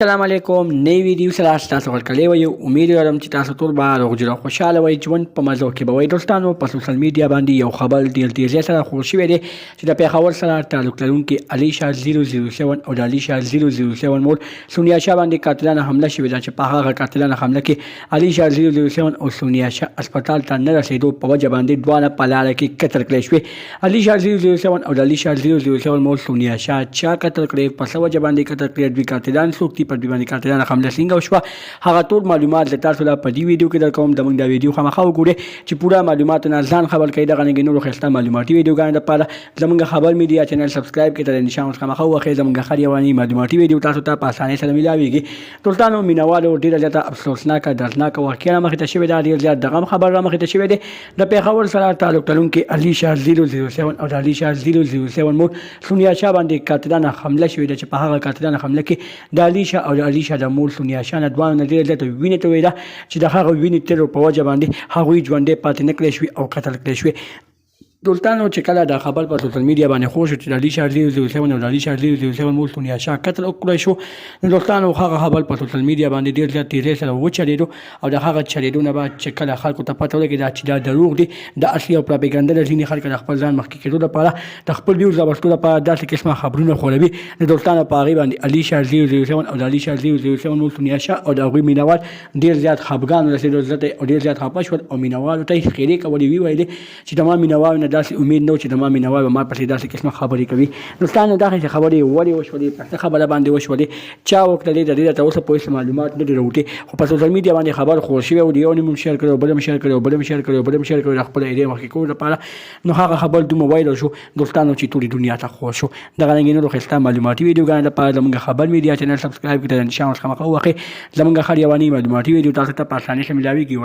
السلام علیکم نوی ویډیو سره تاسو ورکړی وي امید لرم چې تاسو ټول به روغ خوشاله وئ ژوند په مزو کې به وئ دوستانو په سوشل میډیا باندې یو خبر ډیر تیزی سره خپور شوی دی چې د پیښور سره تعلق لرونکي علي شاه 007 او د علي شاه 007 مور سونیا شاه باندې قاتلانه حمله شوې ده چې په هغه قاتلانه حمله کې علي شاه 007 او سونیا شاه هسپتال ته نه رسیدو په وجه باندې دواړه په لاره کې قتل کړل شوې علي شاه 007 او د علي شاه 007 مور سونیا شاه چا قتل کړی په څه وجه باندې قتل کړی دوی قاتلان څوک په دې باندې قاتلانه حمله څنګه وشوه هغه ټول معلومات تاسو ته په دې ویډیو کې درکوم د موږ دا ویډیو خامخا وګورئ چې پوره معلومات نه ځان خبر کړئ دغه نه نور خسته معلوماتي ویډیوګانې لپاره زموږ خبر میډیا چینل سبسکرایب کړئ د نشان خامخا واخلئ زموږ خبري یواني معلوماتي ویډیو تاسو ته په اسانۍ سره ملاويږي دوستانو مینوالو ډیره زیاته افسوسناک دردناک واقعیا مخ ته شوی دا ډیر زیات دغه خبر را مخ ته شوی دی د پیښور سره تعلق لرونکي علي شاه 007 او د علي شاه 007 مور سونیا شاه باندې قاتلانه حمله شوې ده چې په هغه قاتلانه حمله کې د علي شاه او د علي شاه د مور سونیا شاه نه دوه نه ډېر زیاته وینې تویې ده چې د هغه وینې تیرو په وجه باندې هغوی ژوندی پاتې نه کړی شوي او قتل کړی شوي دوستانو چې کله دا خبر په سوشل میډیا باندې خور شو چې د علي شاه 007 او د علي شاه 007 مور سونیا شاه قتل وکړی شو نو دوستانو هغه خبر په سوشل میډیا باندې ډېر زیات تیزی سره وچلېدو او د هغه چلېدو نه بعد چې کله خلکو ته پته ولګېده چې دا دروغ دي د اصلي او پراپیګنډا د ځینې خلک د خپل ځان مخکې کېدو لپاره د خپل ویوز راوستلو لپاره داسې قسمه خبرونه خوروي نو دوستانو په هغې باندې علي شاه 007 او د علي شاه 007 مور سونیا شاه او د هغوی مینوال ډېر زیات خفګان ورسېدو زړه ته او ډېر زیات خفه شول او مینوالو ته یې ښېرې کولې ویې ویلې چې د ما مینوالو نه داسې امید نه و چې د ما مینوال به ما پسې داسې قسمه خبرې کوي دوستانو داسې خبرې ولې وشولې په څه خبره باندې وشولې چا وکړلې د دې تر اوسه پورې معلومات نه دي راوتې خو په سوشل میډیا باندې خبر خور شوی او د یو نیم شیر کړی او بل هم شیر کړی او بل هم شیر کړی او بل هم شیر کړی د خپل ایډیا مخکې کولو لپاره نو هغه خبر دومره وایرل شو دوستانو چې ټولې دنیا ته خور شو دغه رنګې نورو ښایسته معلوماتي ویډیوګانو لپاره زموږ خبر میډیا چینل سبسکرایب کړئ د نشان ورڅخه مخه ووهئ زموږ هر یواني معلوماتي ویډیو تاسو ته په اسانۍ سره ملاویږي